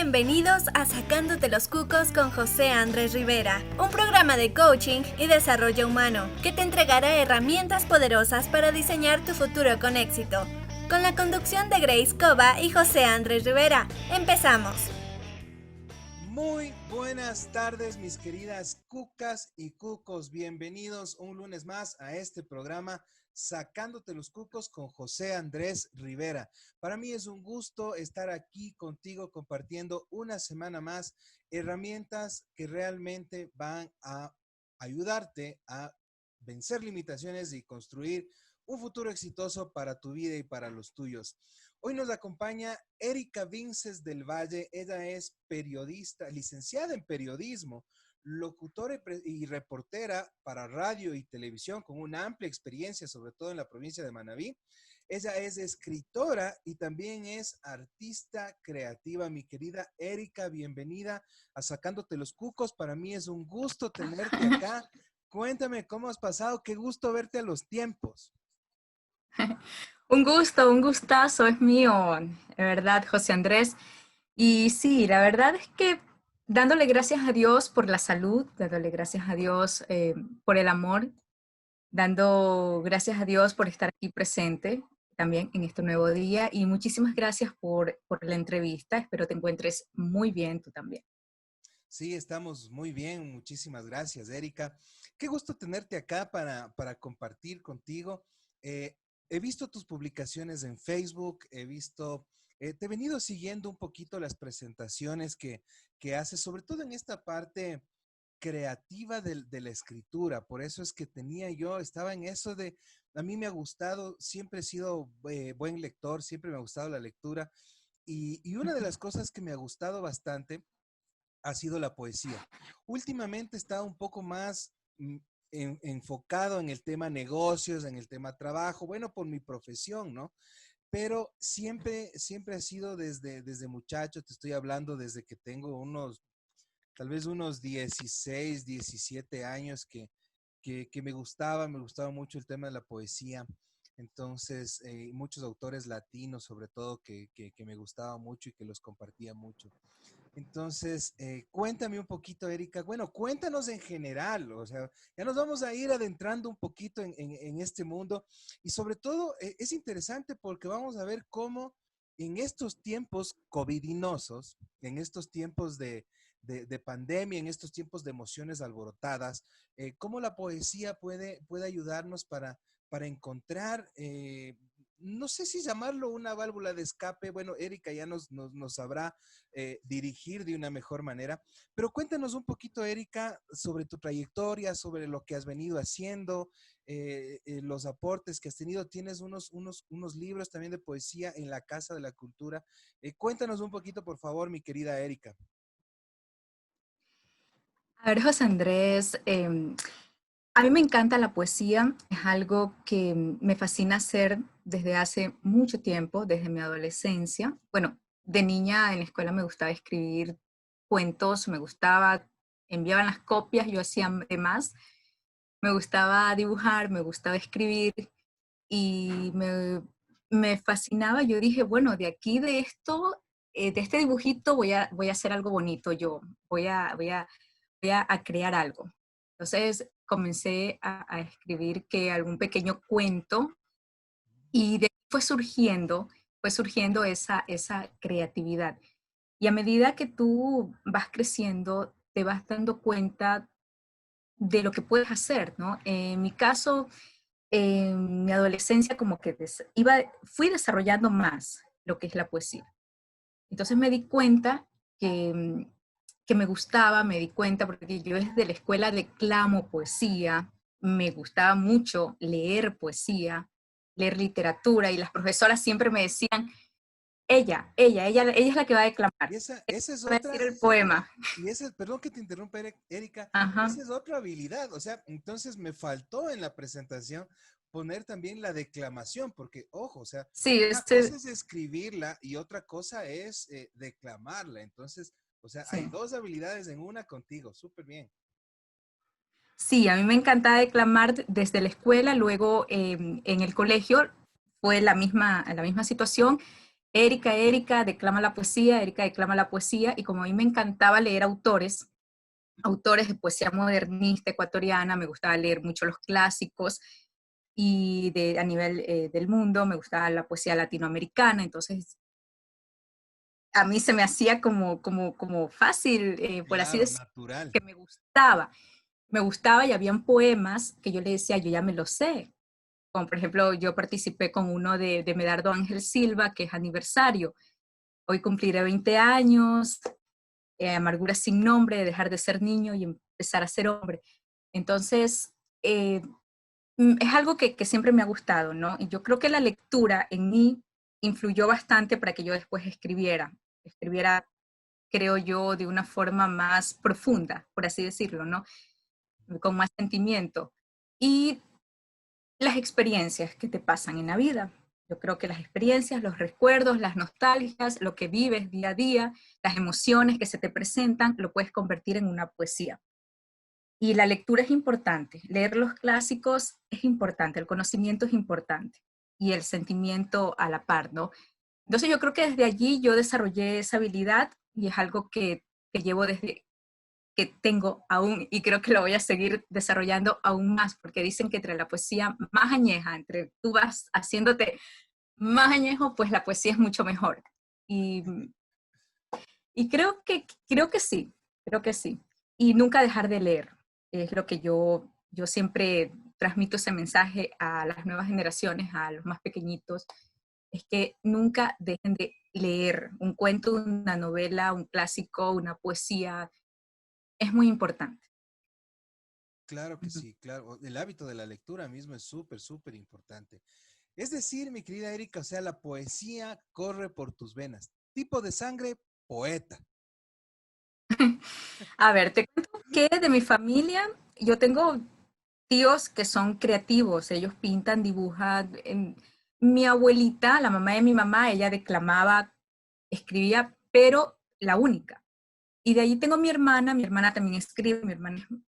Bienvenidos a Sacándote los Cucos con José Andrés Rivera, un programa de coaching y desarrollo humano que te entregará herramientas poderosas para diseñar tu futuro con éxito. Con la conducción de Grace Cova y José Andrés Rivera, empezamos. Muy buenas tardes, mis queridas cucas y cucos. Bienvenidos un lunes más a este programa Sacándote los Cucos con José Andrés Rivera. Para mí es un gusto estar aquí contigo compartiendo una semana más herramientas que realmente van a ayudarte a vencer limitaciones y construir un futuro exitoso para tu vida y para los tuyos. Hoy nos acompaña Erika Vinces del Valle. Ella es periodista, licenciada en periodismo, locutora y reportera para radio y televisión con una amplia experiencia, sobre todo en la provincia de Manabí. Ella es escritora y también es artista creativa. Mi querida Erika, bienvenida a Sacándote los Cucos. Para mí es un gusto tenerte acá. Cuéntame cómo has pasado. Qué gusto verte a los tiempos. Un gusto, un gustazo es mío, de verdad, José Andrés. Y sí, la verdad es que dándole gracias a Dios por la salud, dándole gracias a Dios por el amor, dando gracias a Dios por estar aquí presente también en este nuevo día y muchísimas gracias por la entrevista. Espero te encuentres muy bien tú también. Sí, estamos muy bien. Muchísimas gracias, Erika. Qué gusto tenerte acá para compartir contigo. He visto tus publicaciones en Facebook, te he venido siguiendo un poquito las presentaciones que haces, sobre todo en esta parte creativa de la escritura. Por eso es que estaba en eso a mí me ha gustado, siempre he sido buen lector, siempre me ha gustado la lectura. Y una de las cosas que me ha gustado bastante ha sido la poesía. Últimamente he estado un poco más enfocado en el tema negocios, en el tema trabajo, bueno, por mi profesión, ¿no? Pero siempre ha sido desde muchacho, te estoy hablando desde que tengo tal vez unos 16, 17 años que me gustaba mucho el tema de la poesía. Entonces, muchos autores latinos, sobre todo, que me gustaba mucho y que los compartía mucho. Entonces, cuéntame un poquito, Erika. Bueno, cuéntanos en general, o sea, ya nos vamos a ir adentrando un poquito en este mundo y sobre todo es interesante porque vamos a ver cómo en estos tiempos covidinosos, en estos tiempos de pandemia, en estos tiempos de emociones alborotadas, cómo la poesía puede ayudarnos para encontrar no sé si llamarlo una válvula de escape. Bueno, Erika ya nos sabrá dirigir de una mejor manera, pero cuéntanos un poquito, Erika, sobre tu trayectoria, sobre lo que has venido haciendo, los aportes que has tenido. Tienes unos libros también de poesía en la Casa de la Cultura. Cuéntanos un poquito, por favor, mi querida Erika. A ver, José Andrés, a mí me encanta la poesía, es algo que me fascina hacer desde hace mucho tiempo, desde mi adolescencia. Bueno, de niña en la escuela me gustaba escribir cuentos, enviaban las copias, yo hacía de más, me gustaba dibujar, me gustaba escribir y me fascinaba. Yo dije, bueno, de aquí de esto, de este dibujito voy a hacer algo bonito yo, voy a crear algo. Entonces comencé a escribir algún pequeño cuento y de ahí fue surgiendo esa creatividad. Y a medida que tú vas creciendo, te vas dando cuenta de lo que puedes hacer, ¿no? En mi caso, en mi adolescencia como que fui desarrollando más lo que es la poesía. Entonces me di cuenta que me di cuenta, porque yo desde la escuela declamo poesía, me gustaba mucho leer poesía, leer literatura, y las profesoras siempre me decían, ella es la que va a declamar, Y esa es va a otra, decir el poema. perdón que te interrumpa, Erika, Ajá. esa es otra habilidad. O sea, entonces me faltó en la presentación poner también la declamación, porque, ojo, o sea, Sí, una cosa es escribirla y otra cosa es declamarla. Entonces, o sea, hay sí. dos habilidades en una contigo. Súper bien. Sí, a mí me encantaba declamar desde la escuela, luego en el colegio fue la misma situación. Erika Erika declama la poesía, y como a mí me encantaba leer autores de poesía modernista ecuatoriana, me gustaba leer mucho los clásicos, y a nivel del mundo me gustaba la poesía latinoamericana, entonces a mí se me hacía como fácil, por así Claro, decirlo, natural. que me gustaba y habían poemas que yo le decía, yo ya me los sé. Como por ejemplo, yo participé con uno de Medardo Ángel Silva, que es aniversario. Hoy cumpliré 20 años, amargura sin nombre, de dejar de ser niño y empezar a ser hombre. Entonces, eh, es algo que siempre me ha gustado, ¿no? Y yo creo que la lectura en mí influyó bastante para que yo después escribiera, creo yo, de una forma más profunda, por así decirlo, ¿no? Con más sentimiento. Y las experiencias que te pasan en la vida. Yo creo que las experiencias, los recuerdos, las nostalgias, lo que vives día a día, las emociones que se te presentan, lo puedes convertir en una poesía. Y la lectura es importante, leer los clásicos es importante, el conocimiento es importante y el sentimiento a la par, ¿no? Entonces yo creo que desde allí yo desarrollé esa habilidad y es algo que llevo desde que tengo aún, y creo que lo voy a seguir desarrollando aún más, porque dicen que entre la poesía más añeja, entre tú vas haciéndote más añejo, pues la poesía es mucho mejor. Y, y creo que sí. Y nunca dejar de leer, es lo que yo siempre transmito ese mensaje a las nuevas generaciones, a los más pequeñitos, es que nunca dejen de leer un cuento, una novela, un clásico, una poesía, es muy importante. Claro que sí, claro. El hábito de la lectura mismo es súper, súper importante. Es decir, mi querida Erika, o sea, la poesía corre por tus venas. Tipo de sangre, poeta. A ver, te cuento que de mi familia yo tengo tíos que son creativos, ellos pintan, dibujan. Mi abuelita, la mamá de mi mamá, ella declamaba, escribía, pero la única. Y de ahí tengo mi hermana también escribe,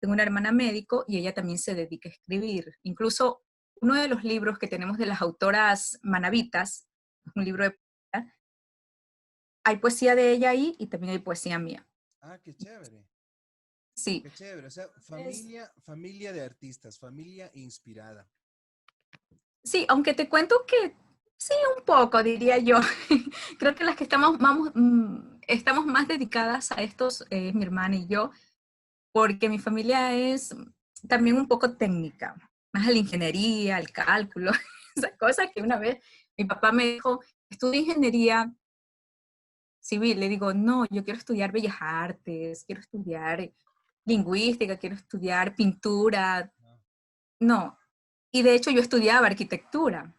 tengo una hermana médico y ella también se dedica a escribir. Incluso uno de los libros que tenemos de las autoras manabitas, un libro de poesía, hay poesía de ella ahí y también hay poesía mía. Ah, qué chévere, Sí, qué chévere. O sea, es, familia de artistas, familia inspirada. sí, aunque te cuento que sí, un poco, diría yo. Creo que las que estamos más dedicadas a estos, mi hermana y yo, porque mi familia es también un poco técnica, más a la ingeniería, al cálculo, esa cosa que una vez mi papá me dijo, estudia ingeniería civil. Le digo, no, yo quiero estudiar bellas artes, quiero estudiar lingüística, quiero estudiar pintura. Ah, No, y de hecho yo estudiaba arquitectura,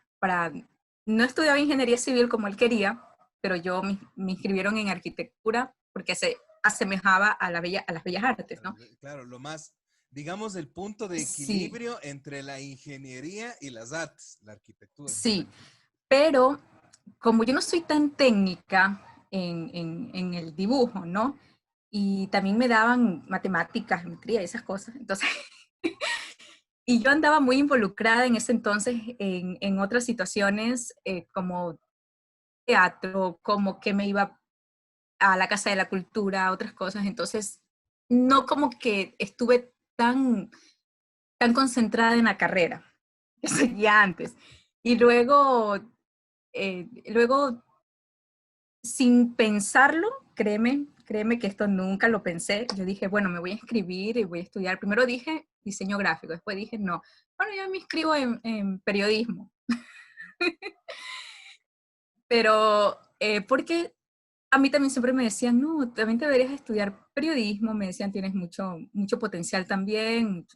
no estudiaba ingeniería civil como él quería, pero me inscribieron en arquitectura porque se asemejaba a las bellas artes, ¿no? claro, lo más, digamos, el punto de Sí, equilibrio entre la ingeniería y las artes, la arquitectura. sí, pero como yo no soy tan técnica en el dibujo, ¿no? Y también me daban matemáticas, geometría y esas cosas, entonces, y yo andaba muy involucrada en ese entonces en otras situaciones, como teatro, como que me iba a la Casa de la Cultura, otras cosas. Entonces, no como que estuve tan concentrada en la carrera que seguía antes. Y luego, sin pensarlo, créeme que esto nunca lo pensé. Yo dije, bueno, me voy a inscribir y voy a estudiar. Primero dije diseño gráfico, después dije, no, bueno, ya me inscribo en periodismo. Pero, porque a mí también siempre me decían, no, también deberías estudiar periodismo, me decían, tienes mucho potencial también,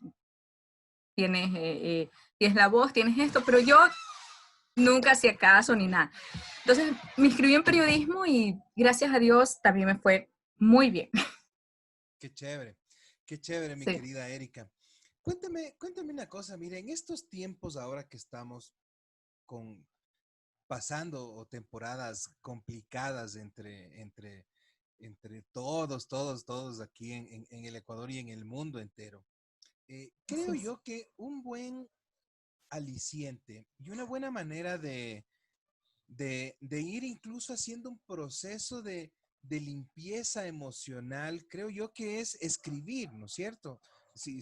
tienes la voz, tienes esto, pero yo nunca hacía caso ni nada. Entonces me inscribí en periodismo y gracias a Dios también me fue muy bien. Qué chévere, mi Sí, querida Erika. Cuéntame una cosa, mire, en estos tiempos ahora que estamos con pasando o temporadas complicadas entre todos aquí en el Ecuador y en el mundo entero. así Creo es. yo que un buen aliciente y una buena manera de ir incluso haciendo un proceso de limpieza emocional, creo yo que es escribir, ¿no es cierto? Si no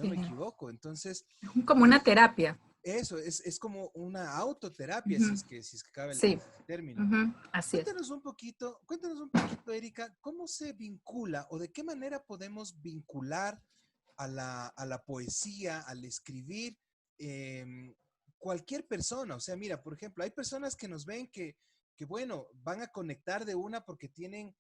Sí, me equivoco. Entonces, como una terapia. eso es como una autoterapia, Ujú. si es que cabe Sí, el término. ujú, así es. Cuéntanos un poquito, Erika, ¿cómo se vincula o de qué manera podemos vincular a la poesía, al escribir, em, cualquier persona? O sea, mira, por ejemplo, hay personas que nos ven que bueno, van a conectar de una porque tienen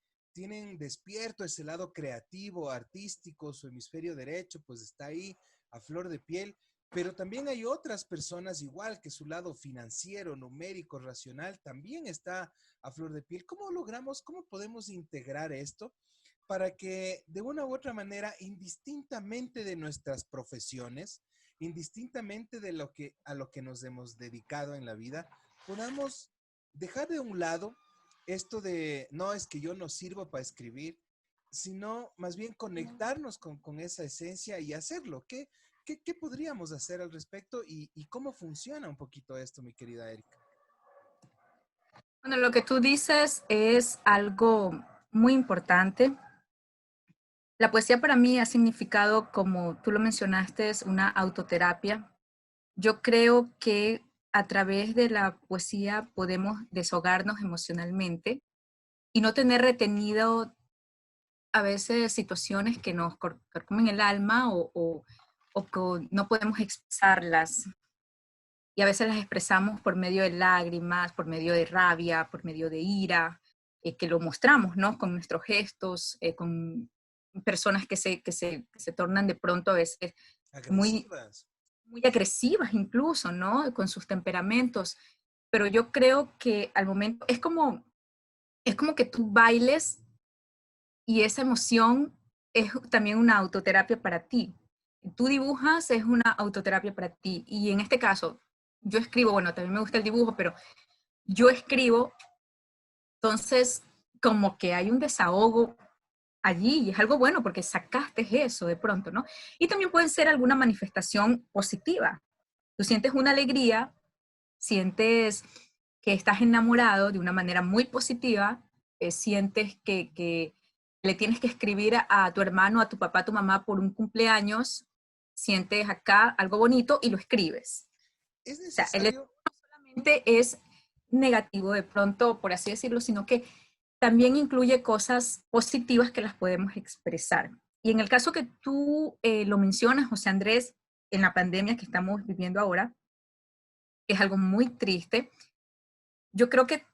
despierto ese lado creativo, artístico, su hemisferio derecho, pues está ahí a flor de piel. Pero también hay otras personas igual que su lado financiero, numérico, racional, también está a flor de piel. ¿Cómo logramos, cómo podemos integrar esto para que de una u otra manera, indistintamente de nuestras profesiones, indistintamente de a lo que nos hemos dedicado en la vida, podamos dejar de un lado esto de, no es que yo no sirvo para escribir, sino más bien conectarnos con esa esencia y hacerlo? ¿Qué podríamos hacer al respecto y cómo funciona un poquito esto, mi querida Erika? Bueno, lo que tú dices es algo muy importante. La poesía para mí ha significado, como tú lo mencionaste, es una autoterapia. Yo creo que a través de la poesía podemos desahogarnos emocionalmente y no tener retenido a veces situaciones que nos carcomen el alma o que no podemos expresarlas. Y a veces las expresamos por medio de lágrimas, por medio de rabia, por medio de ira, que lo mostramos, ¿no? Con nuestros gestos, con personas que se tornan de pronto a veces muy, Agresivas. muy agresivas incluso, ¿no? Con sus temperamentos. Pero yo creo que al momento, es como que tú bailes y esa emoción es también una autoterapia para ti. Tú dibujas, es una autoterapia para ti. Y en este caso, yo escribo, bueno, también me gusta el dibujo, pero yo escribo, entonces como que hay un desahogo allí y es algo bueno porque sacaste eso de pronto, ¿no? Y también puede ser alguna manifestación positiva. Tú sientes una alegría, sientes que estás enamorado de una manera muy positiva, sientes que le tienes que escribir a tu hermano, a tu papá, a tu mamá por un cumpleaños, sientes acá algo bonito y lo escribes. Es O sea, el necesario. solamente es negativo de pronto, por así decirlo, sino que también incluye cosas positivas que las podemos expresar. Y en el caso que tú lo mencionas, José Andrés, en la pandemia que estamos viviendo ahora, es algo muy triste. Yo creo que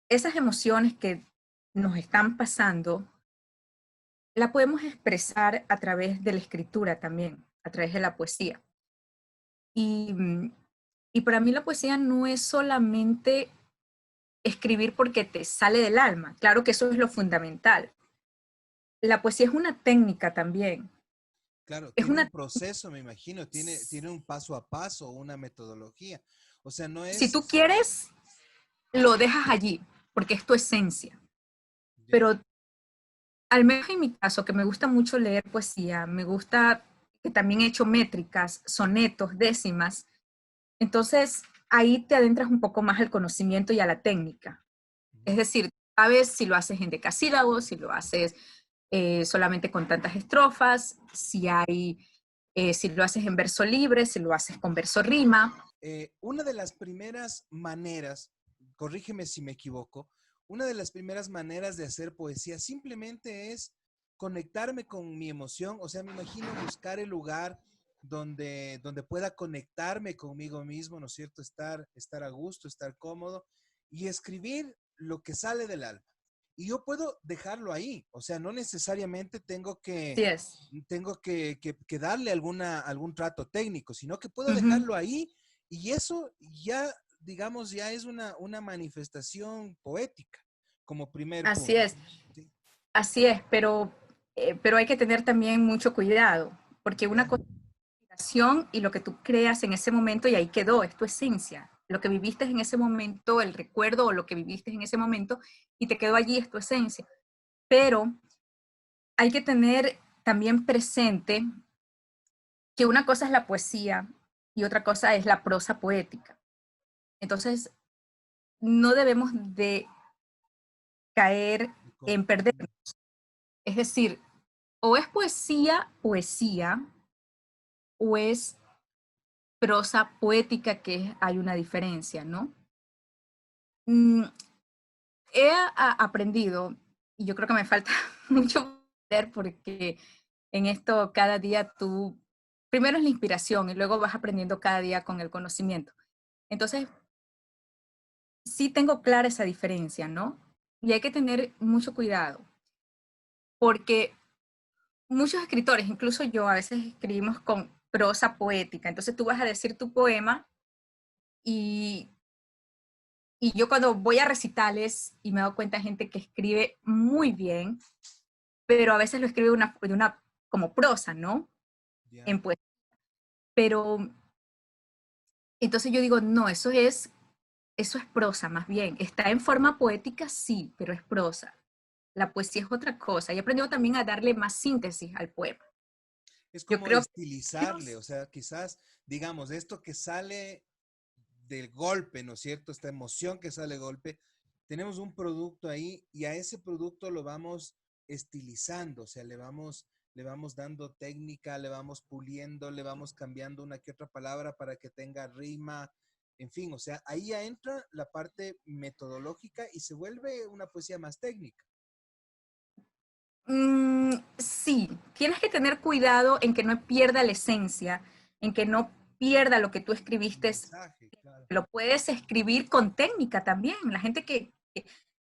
esas emociones que nos están pasando, la podemos expresar a través de la escritura también, a través de la poesía. Y, y para mí la poesía no es solamente escribir porque te sale del alma. Claro que eso es lo fundamental. La poesía es una técnica también. Claro, Es tiene un una, proceso, me imagino, tiene un paso a paso, una metodología. O sea, no si es, tú quieres, lo dejas allí, porque es tu esencia. ya, Pero al menos en mi caso, que me gusta mucho leer poesía, me gusta que también he hecho métricas, sonetos, décimas. Entonces, ahí te adentras un poco más al conocimiento y a la técnica. Es ujú. decir, sabes si lo haces en decasílabos, si lo haces solamente con tantas estrofas, si lo haces en verso libre, si lo haces con verso rima. Una de las primeras maneras, corrígeme si me equivoco, una de las primeras maneras de hacer poesía simplemente es conectarme con mi emoción. O sea, me imagino buscar el lugar donde pueda conectarme conmigo mismo, ¿no es cierto? Estar a gusto, estar cómodo y escribir lo que sale del alma. Y yo puedo dejarlo ahí. O sea, no necesariamente Así es. que darle algún trato técnico, sino que puedo Ujú. dejarlo ahí y eso ya, digamos, ya es una manifestación poética como primer Así punto. es, ¿Sí? así es, pero hay que tener también mucho cuidado, porque una Ya, cosa y lo que tú creas en ese momento y ahí quedó, es tu esencia. Lo que viviste en ese momento, el recuerdo o lo que viviste en ese momento y te quedó allí es tu esencia. Pero hay que tener también presente que una cosa es la poesía y otra cosa es la prosa poética. Entonces, no debemos de caer Y en perdernos. Es decir, o es poesía, poesía, o es prosa poética, que hay una diferencia, ¿no? Mm, he aprendido, y yo creo que me falta mucho aprender porque en esto cada día tú, primero es la inspiración y luego vas aprendiendo cada día con el conocimiento. Entonces, sí tengo clara esa diferencia, ¿no? Y hay que tener mucho cuidado porque muchos escritores, incluso yo, a veces escribimos con prosa poética. Entonces tú vas a decir tu poema y, y yo cuando voy a recitales y me doy cuenta de gente que escribe muy bien, pero a veces lo escribe de una como prosa, ¿no? ya. En poesía. Pero entonces yo digo, no, eso es prosa más bien. Está en forma poética, sí, pero es prosa. La poesía es otra cosa. Y he aprendido también a darle más síntesis al poema. Es Yo como creo que estilizarle, o sea, quizás, digamos, esto que sale del golpe, ¿no es cierto? Esta emoción que sale de golpe, tenemos un producto ahí y a ese producto lo vamos estilizando, o sea, le vamos dando técnica, le vamos puliendo, le vamos cambiando una que otra palabra para que tenga rima, en fin, o sea, ahí ya entra la parte metodológica y se vuelve una poesía más técnica. sí, tienes que tener cuidado en que no pierda la esencia, en que no pierda lo que tú El escribiste. mensaje, claro. Lo puedes escribir con técnica también. La gente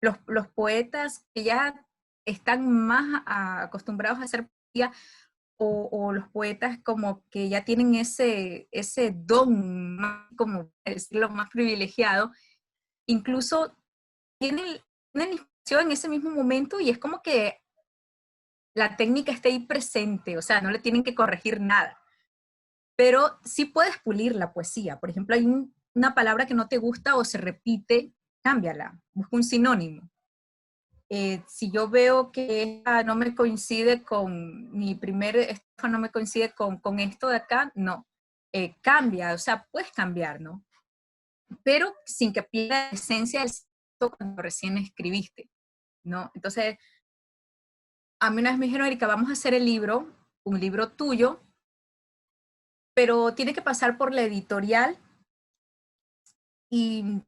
los poetas que ya están más acostumbrados a hacer poesía o los poetas como que ya tienen ese don, como decirlo, más privilegiado, incluso tienen inspiración en ese mismo momento y es como que la técnica está ahí presente, o sea, no le tienen que corregir nada. Pero sí puedes pulir la poesía. Por ejemplo, hay una palabra que no te gusta o se repite, cámbiala, busca un sinónimo. Si yo veo que esta no me coincide con mi primer estrofa, no me coincide con esto de acá, no. Cambia, o sea, puedes cambiar, ¿no? Pero sin que pierda la esencia del texto cuando recién escribiste, ¿no? Entonces, a mí una vez me dijeron, Erika, vamos a hacer el libro, un libro tuyo, pero tiene que pasar por la editorial y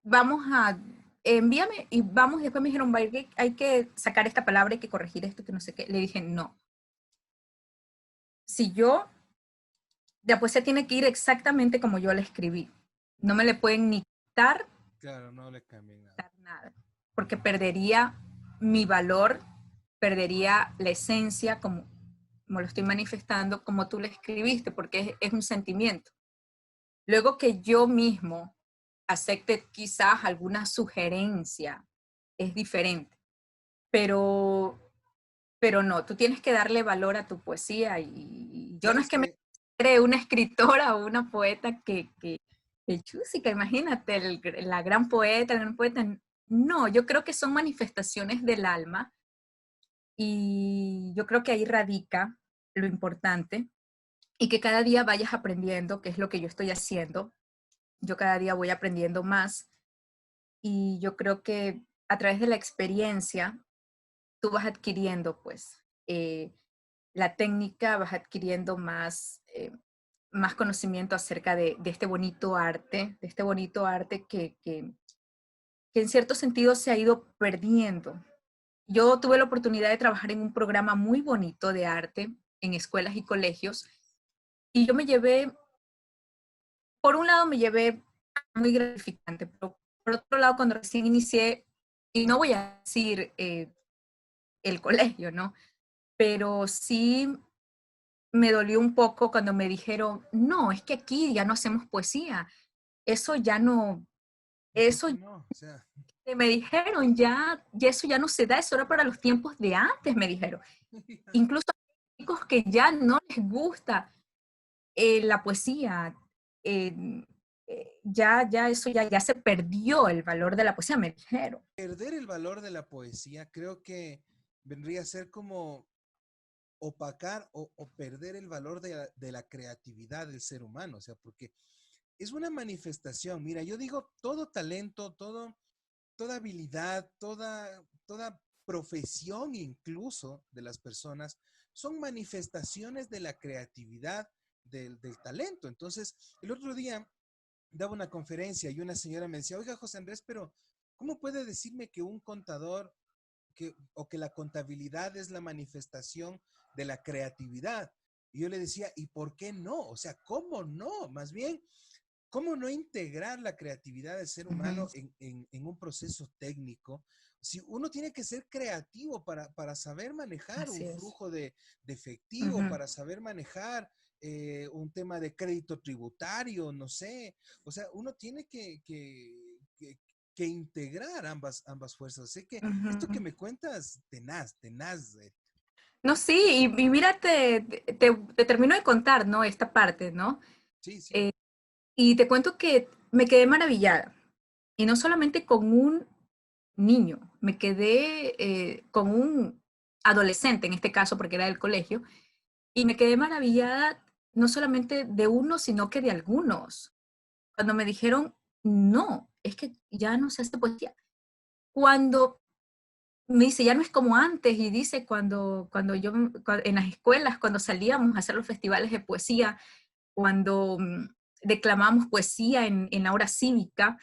vamos a, envíame y vamos, y después me dijeron, hay que sacar esta palabra, hay que corregir esto, que no sé qué. Le dije, no. Si yo, la poesía tiene que ir exactamente como yo la escribí. No me le pueden ni quitar Claro, no le cambien nada. nada, porque perdería mi valor, perdería la esencia como lo estoy manifestando, como tú la escribiste, porque es un sentimiento. Luego que yo mismo acepte quizás alguna sugerencia, es diferente, pero, pero no, tú tienes que darle valor a tu poesía y yo no es ¿Sabes que me qué? cree una escritora o una poeta que chúsica, imagínate, la gran poeta, el gran poeta. No, yo creo que son manifestaciones del alma y yo creo que ahí radica lo importante y que cada día vayas aprendiendo, que es lo que yo estoy haciendo. Yo cada día voy aprendiendo más y yo creo que a través de la experiencia tú vas adquiriendo pues la técnica, vas adquiriendo más conocimiento acerca de este bonito arte que en cierto sentido se ha ido perdiendo. Yo tuve la oportunidad de trabajar en un programa muy bonito de arte en escuelas y colegios y yo me llevé, por un lado me llevé muy gratificante, pero por otro lado cuando recién inicié, y no voy a decir el colegio, ¿no? Pero sí me dolió un poco cuando me dijeron, no, es que aquí ya no hacemos poesía, eso ya no, ¿Y por eso qué no? O sea, que me dijeron, ya eso ya no se da, eso era para los tiempos de antes, me dijeron. Incluso hay chicos que ya no les gusta la poesía, eh, ya eso ya se perdió el valor de la poesía, me dijeron. perder el valor de la poesía creo que vendría a ser como opacar o perder el valor de la creatividad del ser humano, o sea, porque es una manifestación. Mira, yo digo, todo talento, toda habilidad, toda profesión incluso de las personas son manifestaciones de la creatividad del talento. Entonces, el otro día daba una conferencia y una señora me decía, oiga, José Andrés, pero ¿cómo puede decirme que un contador o que la contabilidad es la manifestación de la creatividad? Y yo le decía, ¿y por qué no? O sea, ¿cómo no? Más bien, ¿cómo no integrar la creatividad del ser Ujú. humano en un proceso técnico? Si uno tiene que ser creativo para saber manejar un Así es. flujo de efectivo, Ujú. para saber manejar un tema de crédito tributario, no sé. O sea, uno tiene que integrar ambas fuerzas. Así que esto que Ujú. me cuentas, tenaz, tenaz. No, sí, y mira, te termino de contar, ¿no? Esta parte, ¿no? Sí, sí, Eh, y te cuento que me quedé maravillada. Y no solamente con un niño, me quedé con un adolescente, en este caso, porque era del colegio, y me quedé maravillada no solamente de uno, sino que de algunos. Cuando me dijeron, no, es que ya no se hace poesía. Cuando me dice, ya no es como antes, y dice, cuando yo, en las escuelas, cuando salíamos a hacer los festivales de poesía, cuando declamamos poesía en la hora cívica,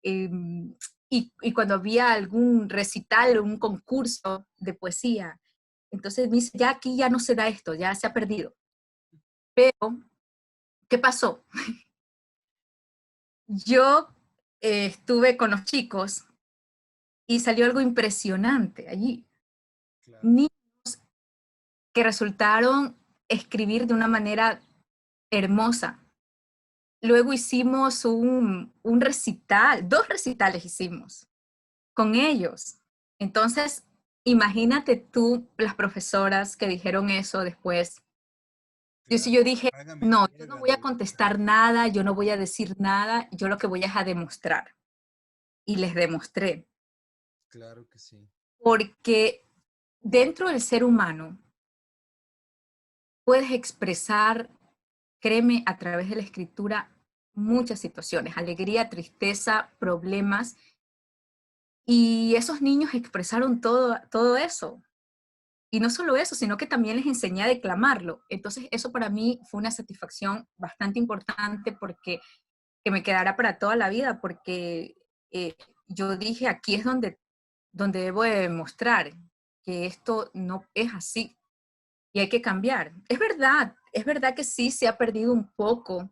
y cuando había algún recital o un concurso de poesía, entonces me dice, ya aquí ya no se da esto, ya se ha perdido. Pero, ¿qué pasó? Yo estuve con los chicos y salió algo impresionante allí. claro. Niños que resultaron escribir de una manera hermosa. Luego hicimos un recital, 2 recitales hicimos con ellos. Entonces, imagínate tú, las profesoras que dijeron eso después. Yo Claro, dije, hágame no, yo no verga voy a del contestar nada, yo no voy a decir nada, yo lo que voy es a demostrar. Y les demostré, claro que sí. porque dentro del ser humano puedes expresar, créeme, a través de la escritura, muchas situaciones, alegría, tristeza, problemas, y esos niños expresaron todo eso. Y no solo eso, sino que también les enseñé a declamarlo. Entonces, eso para mí fue una satisfacción bastante importante porque que me quedará para toda la vida, porque eh, yo dije, aquí es donde debo de demostrar que esto no es así y hay que cambiar. Es verdad que sí se ha perdido un poco,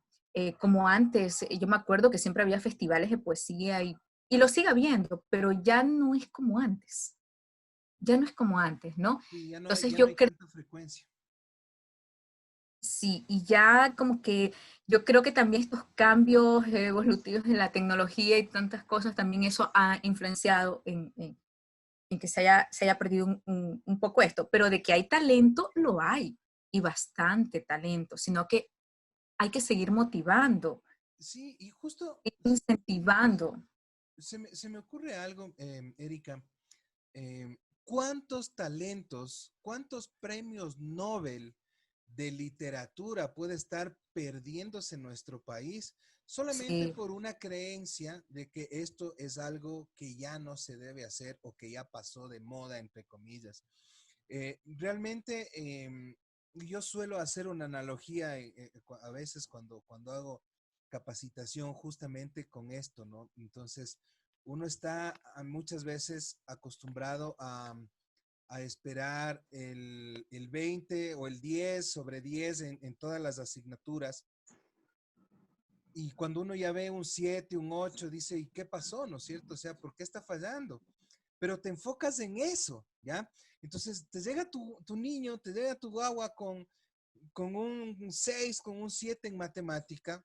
como antes. Yo me acuerdo que siempre había festivales de poesía y lo sigue habiendo, pero ya no es como antes. Ya no es como antes, ¿no? Sí, Entonces ya no yo hay creo. tanta frecuencia. Sí, y ya como que yo creo que también estos cambios evolutivos de la tecnología y tantas cosas, también eso ha influenciado en que se haya perdido un poco esto, pero de que hay talento, lo hay, y bastante talento, sino que hay que seguir motivando, Sí, y justo incentivando. se me ocurre algo, Erika. ¿Cuántos talentos, cuántos premios Nobel de literatura puede estar perdiéndose en nuestro país solamente Sí, por una creencia de que esto es algo que ya no se debe hacer o que ya pasó de moda, entre comillas? Realmente yo suelo hacer una analogía a veces cuando hago capacitación justamente con esto, ¿no? Entonces, uno está muchas veces acostumbrado a esperar el 20 o el 10 sobre 10 en todas las asignaturas. Y cuando uno ya ve un 7 un 8 dice, ¿y qué pasó? ¿No es cierto? O sea, ¿por qué está fallando? Pero te enfocas en eso, ¿ya? Entonces, te llega tu niño, te llega tu guagua con un 6 con un 7 en matemática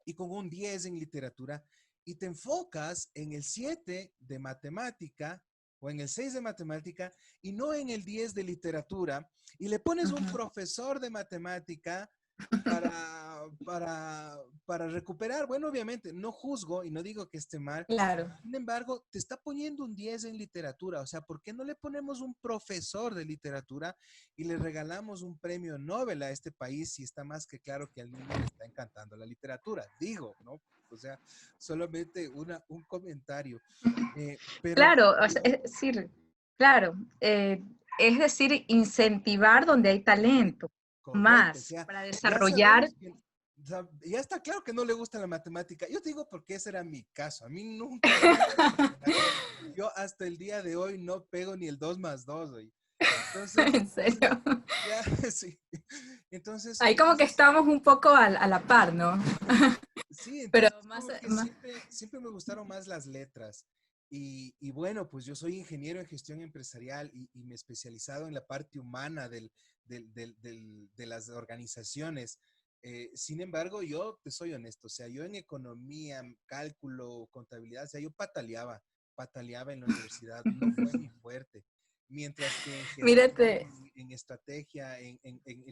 y con un 10 en literatura, y te enfocas en el 7 de matemática o en el 6 de matemática y no en el 10 de literatura, y le pones un ujú. profesor de matemática para recuperar. Bueno, obviamente, no juzgo y no digo que esté mal. Claro. Sin embargo, te está poniendo un 10 en literatura. O sea, ¿por qué no le ponemos un profesor de literatura y le regalamos un premio Nobel a este país si está más que claro que al niño le está encantando la literatura? Digo, ¿no? O sea, solamente un comentario. Pero Claro, o sea, es decir, claro, es decir, incentivar donde hay talento, correcto, o más, sea, para ya desarrollar. sabemos que, o sea, ya está claro que no le gusta la matemática. Yo te digo porque ese era mi caso. A mí nunca me gustó la matemática. Yo hasta el día de hoy no pego ni el 2 más 2 hoy. Entonces, En serio. ya, sí. Entonces, Ahí como que estamos un poco a la par, ¿no? sí, Pero entonces más, como que más, siempre me gustaron más las letras. Y bueno, pues yo soy ingeniero en gestión empresarial y me he especializado en la parte humana de las organizaciones. Sin embargo, yo te soy honesto, o sea, yo en economía, cálculo, contabilidad, o sea, yo pataleaba en la universidad, no fue mi fuerte. Mientras que en gestión, mírate, en estrategia, en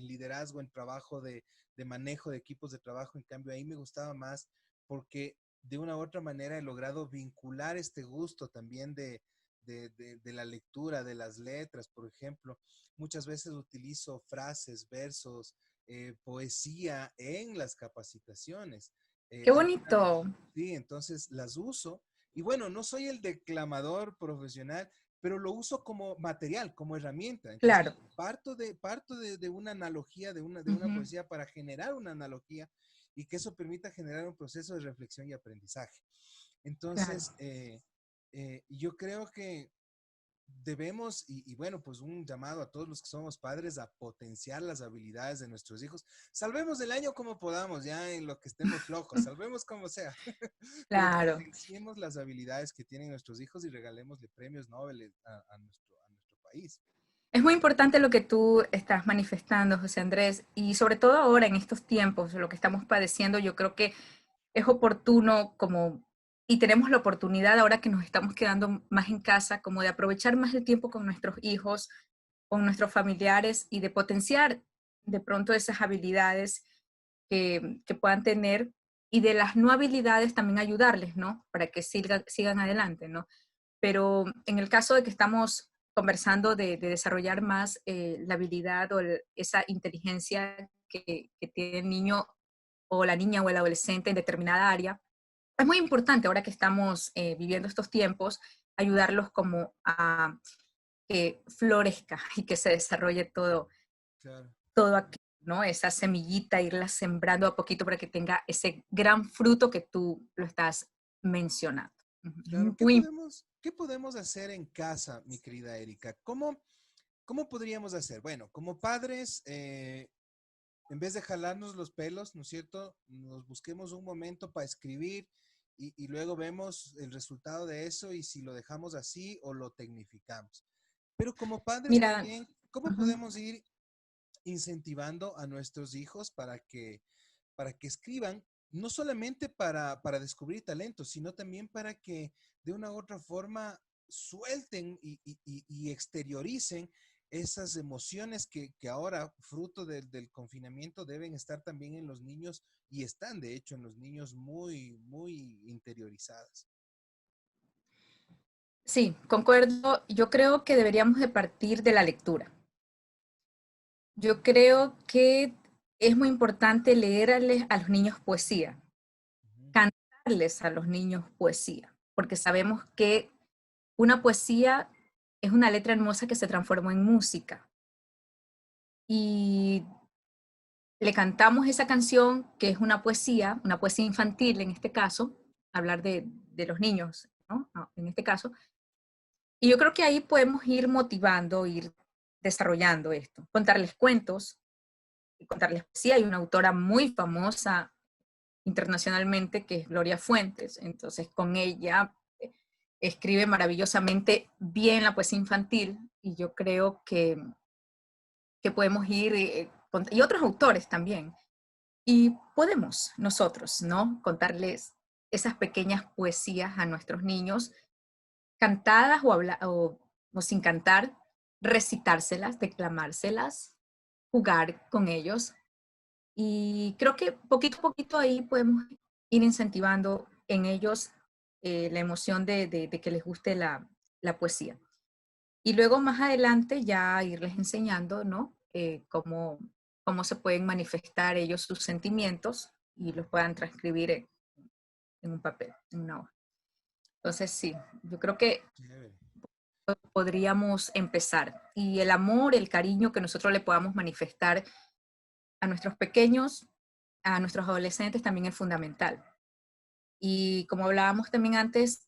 liderazgo, en trabajo de manejo de equipos de trabajo, en cambio ahí me gustaba más porque de una u otra manera he logrado vincular este gusto también de la lectura, de las letras, por ejemplo. Muchas veces utilizo frases, versos, poesía en las capacitaciones. qué Al final, bonito. sí, entonces las uso. Y bueno, no soy el declamador profesional, pero lo uso como material, como herramienta. Entonces, Claro. parto de una analogía, de una Ujú, poesía para generar una analogía y que eso permita generar un proceso de reflexión y aprendizaje. claro. Entonces, yo creo que debemos, y bueno, pues un llamado a todos los que somos padres a potenciar las habilidades de nuestros hijos. Salvemos el año como podamos, ya en lo que estemos flojos, salvemos como sea, pero Claro. potenciemos las habilidades que tienen nuestros hijos y regalémosle premios Nobel a nuestro país. Es muy importante lo que tú estás manifestando, José Andrés, y sobre todo ahora en estos tiempos, lo que estamos padeciendo, yo creo que es oportuno como, y tenemos la oportunidad ahora que nos estamos quedando más en casa, como de aprovechar más el tiempo con nuestros hijos, con nuestros familiares y de potenciar de pronto esas habilidades que puedan tener y de las no habilidades también ayudarles, ¿no? Para que sigan adelante, ¿no? Pero en el caso de que estamos conversando de desarrollar más la habilidad o esa inteligencia que tiene el niño o la niña o el adolescente en determinada área, es muy importante ahora que estamos viviendo estos tiempos, ayudarlos como a que florezca y que se desarrolle Claro, todo aquí, ¿no? Esa semillita, irla sembrando a poquito para que tenga ese gran fruto que tú lo estás mencionando. claro. Ujú. ¿Qué podemos hacer en casa, mi querida Erika? ¿Cómo podríamos hacer? Bueno, como padres, en vez de jalarnos los pelos, ¿no es cierto? Nos busquemos un momento para escribir y luego vemos el resultado de eso y si lo dejamos así o lo tecnificamos. Pero como padres Mira, también, ¿cómo ujú. podemos ir incentivando a nuestros hijos para que escriban, no solamente para descubrir talentos, sino también para que de una u otra forma suelten y exterioricen esas emociones que ahora, fruto del confinamiento, deben estar también en los niños y están, de hecho, en los niños muy, muy interiorizadas. Sí, concuerdo. Yo creo que deberíamos de partir de la lectura. Yo creo que es muy importante leerles a los niños poesía, Ujú, cantarles a los niños poesía, porque sabemos que una poesía es una letra hermosa que se transformó en música. Y le cantamos esa canción, que es una poesía infantil en este caso, hablar de los niños, ¿no? En este caso. Y yo creo que ahí podemos ir motivando, ir desarrollando esto, contarles cuentos, y contarles poesía. Hay una autora muy famosa internacionalmente que es Gloria Fuentes, entonces con ella escribe maravillosamente bien la poesía infantil y yo creo que podemos ir, y otros autores también, y podemos nosotros, ¿no? Contarles esas pequeñas poesías a nuestros niños, cantadas o sin cantar, recitárselas, declamárselas, jugar con ellos. Y creo que poquito a poquito ahí podemos ir incentivando en ellos la emoción de que les guste la poesía. Y luego más adelante ya irles enseñando, ¿no? Cómo se pueden manifestar ellos sus sentimientos y los puedan transcribir en un papel, en una hoja. Entonces sí, yo creo que Chévere. podríamos empezar. Y el amor, el cariño que nosotros le podamos manifestar a nuestros pequeños, a nuestros adolescentes también es fundamental. Y como hablábamos también antes,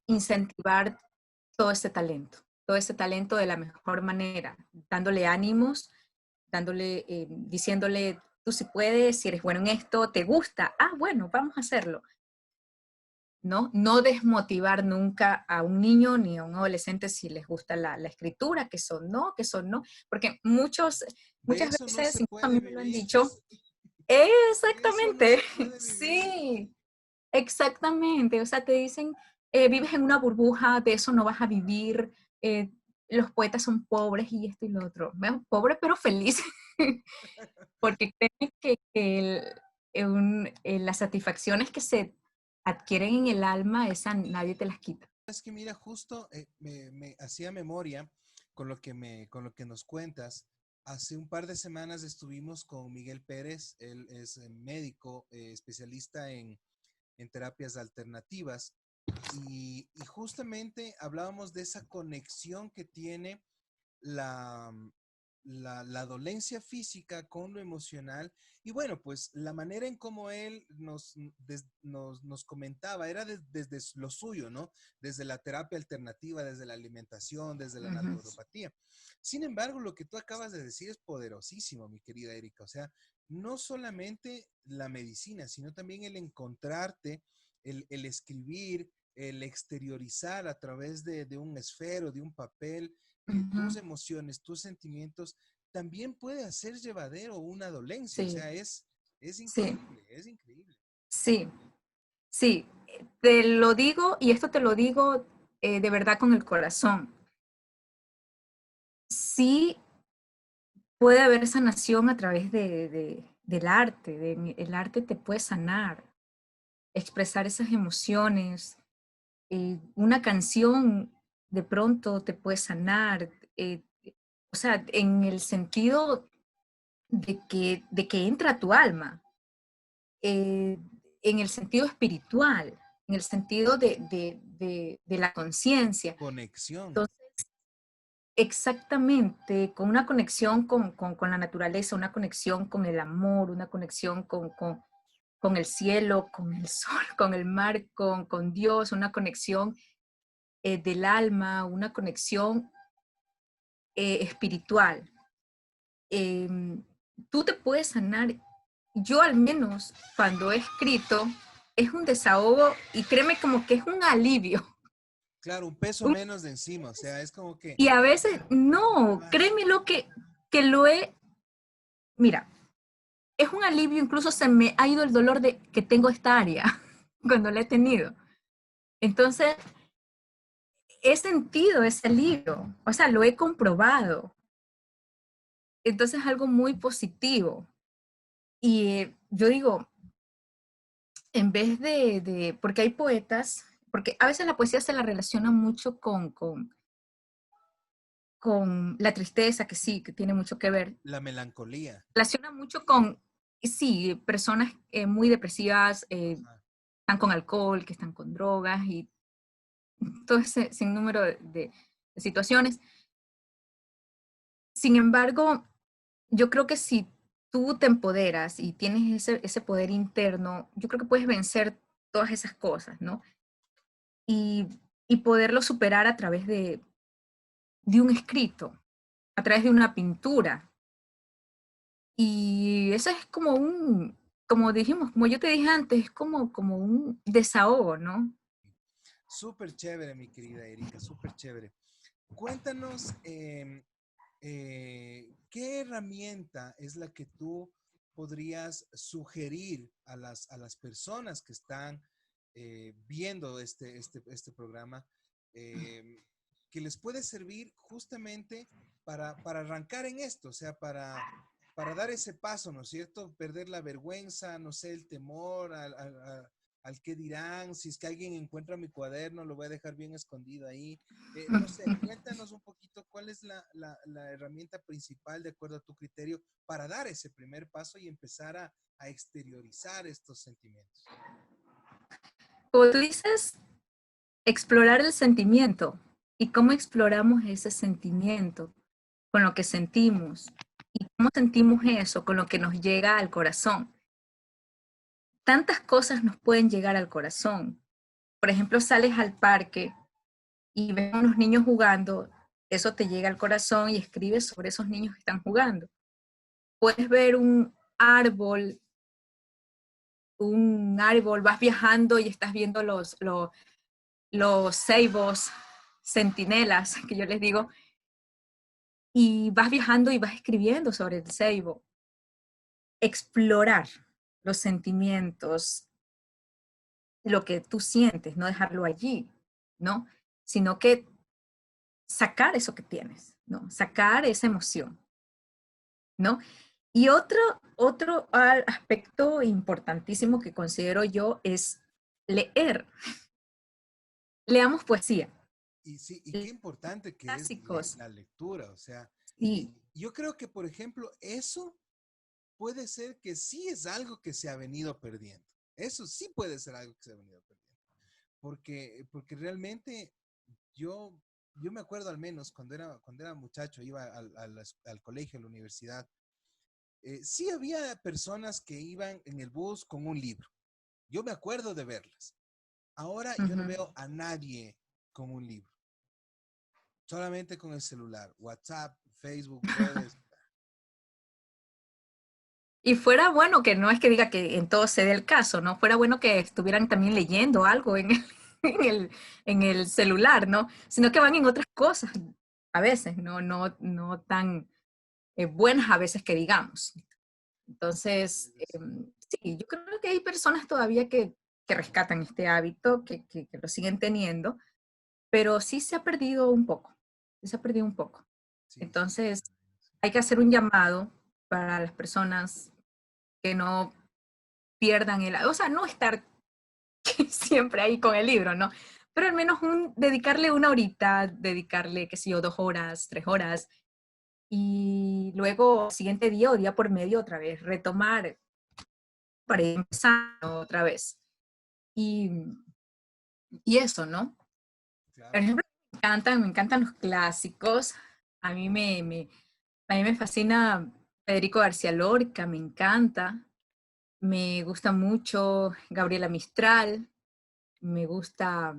incentivar todo ese talento de la mejor manera, dándole ánimos, diciéndole, tú si puedes, si eres bueno en esto, te gusta, bueno, vamos a hacerlo. ¿No? No desmotivar nunca a un niño ni a un adolescente si les gusta la escritura, que son no, porque muchas De eso no veces, se incluso a puede mí me lo han vivir. dicho, De eso no exactamente, se puede vivir. sí, exactamente, o sea, te dicen, vives en una burbuja, de eso no vas a vivir, los poetas son pobres y esto y lo otro. Bueno, pobre pero feliz, porque créeme que las satisfacciones que se adquieren en el alma, esa nadie te las quita. Es que mira, justo me hacía memoria con lo que nos cuentas. Hace un par de semanas estuvimos con Miguel Pérez, él es médico, especialista en terapias alternativas, y justamente hablábamos de esa conexión que tiene la, la dolencia física con lo emocional. Y bueno, pues la manera en cómo él nos comentaba era desde lo suyo, ¿no? Desde la terapia alternativa, desde la alimentación, desde la Ujú. naturopatía. Sin embargo, lo que tú acabas de decir es poderosísimo, mi querida Erika. O sea, no solamente la medicina, sino también el encontrarte, el escribir, el exteriorizar a través de un esfero, de un papel, tus Ujú. emociones, tus sentimientos, también puede hacer llevadero una dolencia. O Sí, sea, es sí, increíble, es increíble. sí, sí. Te lo digo, y esto te lo digo de verdad con el corazón. Sí puede haber sanación a través del arte. El arte te puede sanar, expresar esas emociones. Una canción de pronto te puede sanar. O sea, en el sentido de que entra a tu alma, eh, en el sentido espiritual, en el sentido de la conciencia. Conexión. Entonces, exactamente, con una conexión con la naturaleza, una conexión con el amor, una conexión con el cielo, con el sol, con el mar, con Dios, una conexión del alma, una conexión espiritual. Em, Tú te puedes sanar. Yo al menos cuando he escrito es un desahogo y créeme como que es un alivio. Claro, un peso Un- menos de encima. O sea, es como que, y a veces no, ah, créeme lo que lo he, mira, es un alivio, incluso se me ha ido el dolor de que tengo esta área cuando la he tenido. Entonces, he sentido ese alivio, o sea, lo he comprobado. Entonces, es algo muy positivo. Y yo digo, en vez porque hay poetas, porque a veces la poesía se la relaciona mucho con la tristeza, que sí, que tiene mucho que ver, la melancolía. relaciona mucho con, sí, personas muy depresivas, Ajá. están con alcohol, que están con drogas y todo ese sinnúmero de situaciones. Sin embargo, yo creo que si tú te empoderas y tienes ese poder interno, yo creo que puedes vencer todas esas cosas, ¿no? Y, y poderlo superar a través de un escrito, a través de una pintura. Y eso es como como dijimos, como yo te dije antes, es como un desahogo, ¿no? Súper chévere, mi querida Erika, súper chévere. Cuéntanos, ¿qué herramienta es la que tú podrías sugerir a las personas que están viendo este programa, eh, que les puede servir justamente para arrancar en esto? O sea, para dar ese paso, ¿no es cierto? Perder la vergüenza, no sé, el temor al qué dirán, si es que alguien encuentra mi cuaderno, lo voy a dejar bien escondido ahí. No sé, cuéntanos un poquito cuál es la herramienta principal, de acuerdo a tu criterio, para dar ese primer paso y empezar a exteriorizar estos sentimientos. Como tú dices, explorar el sentimiento. ¿Y cómo exploramos ese sentimiento? Con lo que sentimos. ¿Y cómo sentimos eso? Con lo que nos llega al corazón. Tantas cosas nos pueden llegar al corazón. Por ejemplo, sales al parque y ves a unos niños jugando, eso te llega al corazón y escribes sobre esos niños que están jugando. Puedes ver un árbol, vas viajando y estás viendo los ceibos, centinelas, que yo les digo, y vas viajando y vas escribiendo sobre el ceibo. Explorar los sentimientos, lo que tú sientes, no dejarlo allí, ¿no? Sino que sacar eso que tienes, ¿no? Sacar esa emoción, ¿no? Y otro aspecto importantísimo que considero yo es leer. Leamos poesía. Y sí, y qué importante que es Clásicos. la lectura, o sea, y Sí. yo creo que, por ejemplo, eso puede ser que sí es algo que se ha venido perdiendo. Eso sí puede ser algo que se ha venido perdiendo. Porque realmente yo, yo me acuerdo al menos cuando era muchacho, iba al colegio, a la universidad, sí había personas que iban en el bus con un libro. Yo me acuerdo de verlas. Ahora yo no veo a nadie con un libro, solamente con el celular, WhatsApp, Facebook, redes. Y fuera bueno, que no es que diga que en todo se dé el caso, ¿no? Fuera bueno que estuvieran también leyendo algo en en en el celular, ¿no? Sino que van en otras cosas a veces, no tan buenas a veces que digamos. Entonces, sí, yo creo que hay personas todavía que rescatan este hábito, que lo siguen teniendo, pero sí se ha perdido un poco, sí se ha perdido un poco. Sí, sí, sí. Entonces, hay que hacer un llamado para las personas que no pierdan o sea, no estar siempre ahí con el libro, ¿no? Pero al menos dedicarle una horita, dedicarle, qué sé yo, 2 horas, 3 horas, y luego, siguiente día o día por medio, otra vez, retomar para ir empezando otra vez. Y, y eso, ¿no? Por Claro. ejemplo, me encantan los clásicos. A mí a mí me fascina Federico García Lorca, me encanta. Me gusta mucho Gabriela Mistral, me gusta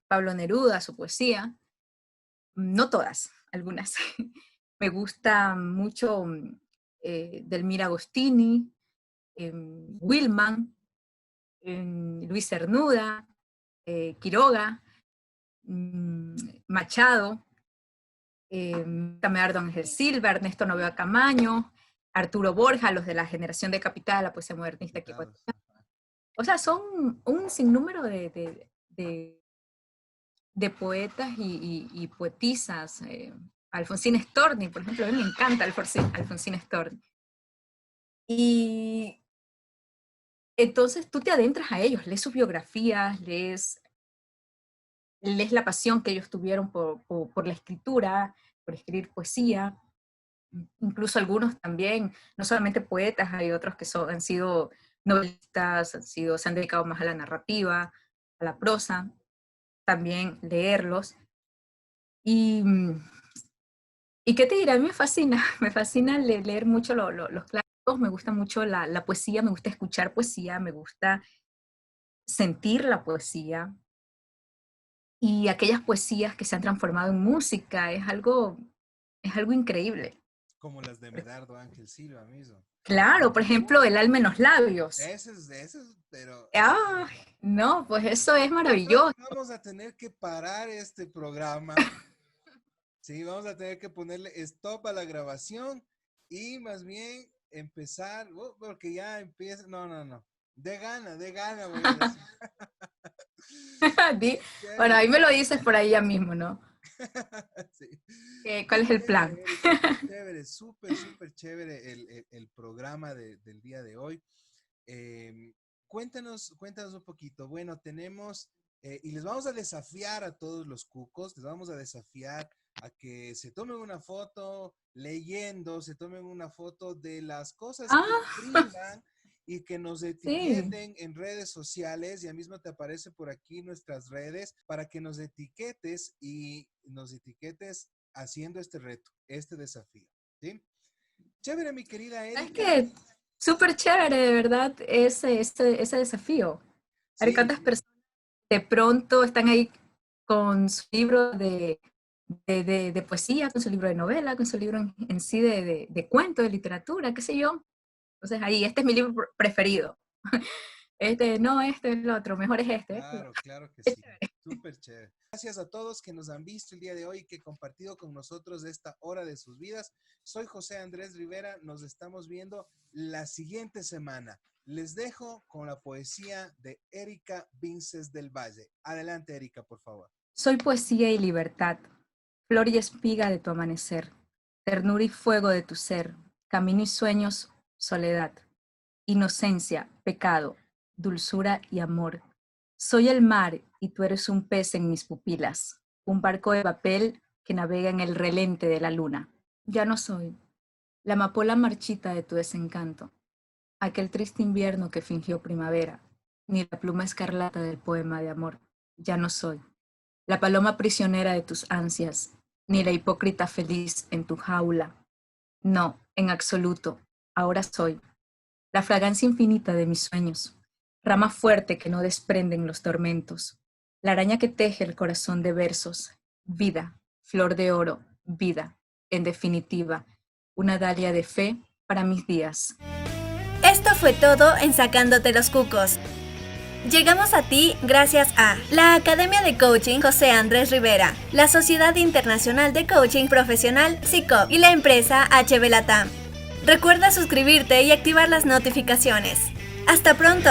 Pablo Neruda, su poesía. No todas, algunas. Me gusta mucho Delmira Agostini, Willman, Luis Cernuda, Quiroga, Machado, Cameardo Ángel Silva, Ernesto Novea Camaño, Arturo Borja, los de la generación de Capital, la poesía modernista aquí. Invitados. O sea, son un sinnúmero de poetas y poetisas. Alfonsín Storni, por ejemplo, a mí me encanta Alfonsín Storni. Y entonces tú te adentras a ellos, lees sus biografías, lees la pasión que ellos tuvieron por la escritura, por escribir poesía. Incluso algunos también, no solamente poetas, hay otros que han sido novelistas, se han dedicado más a la narrativa, a la prosa, también leerlos. Y, ¿y qué te diré? A mí me fascina, me fascina leer mucho los clásicos, me gusta mucho la poesía, me gusta escuchar poesía, me gusta sentir la poesía, y aquellas poesías que se han transformado en música, es algo increíble. Como las de Medardo Ángel Silva mismo. Claro, por ejemplo, El alma en los labios. De esos, pero Ah, no, pues eso es yo creo maravilloso. que vamos a tener que parar este programa. Sí, vamos a tener que ponerle stop a la grabación y más bien empezar, porque ya empieza, no. De gana, voy a decir. Bueno, Chévere. ahí me lo dices por ahí ya mismo, ¿no? Sí. ¿Cuál es el plan? Chévere, súper chévere el programa del día de hoy. Cuéntanos un poquito. Bueno, tenemos, y les vamos a desafiar a todos los cucos, les vamos a desafiar a que se tomen una foto leyendo, se tomen una foto de las cosas que brindan y que nos sí. etiqueten en redes sociales. Ya mismo te aparece por aquí nuestras redes para que nos etiquetes y nos etiquetes haciendo este reto, este desafío. ¿Sí? Chévere, mi querida Es Erika. que súper chévere, de verdad, ese desafío. A ver Sí, cuántas personas de pronto están ahí con su libro de poesía, con su libro de novela, con su libro en sí de cuento, de literatura, qué sé yo. Entonces ahí, este es mi libro preferido. No, este es el otro, mejor es este. Claro que sí. Súper chévere. Gracias a todos que nos han visto el día de hoy y que han compartido con nosotros esta hora de sus vidas. Soy José Andrés Rivera. Nos estamos viendo la siguiente semana. Les dejo con la poesía de Erika Vinces del Valle. Adelante, Erika, por favor. Soy poesía y libertad, flor y espiga de tu amanecer, ternura y fuego de tu ser, camino y sueños, soledad, inocencia, pecado, dulzura y amor. Soy el mar y tú eres un pez en mis pupilas, un barco de papel que navega en el relente de la luna. Ya no soy la amapola marchita de tu desencanto, aquel triste invierno que fingió primavera, ni la pluma escarlata del poema de amor. Ya no soy la paloma prisionera de tus ansias, ni la hipócrita feliz en tu jaula. No, en absoluto. Ahora soy la fragancia infinita de mis sueños, rama fuerte que no desprenden los tormentos, la araña que teje el corazón de versos, vida, flor de oro, vida, en definitiva, una dalia de fe para mis días. Esto fue todo en Sacándote los Cucos. Llegamos a ti gracias a la Academia de Coaching José Andrés Rivera, la Sociedad Internacional de Coaching Profesional SICOP y la empresa HB Latam. Recuerda suscribirte y activar las notificaciones. ¡Hasta pronto!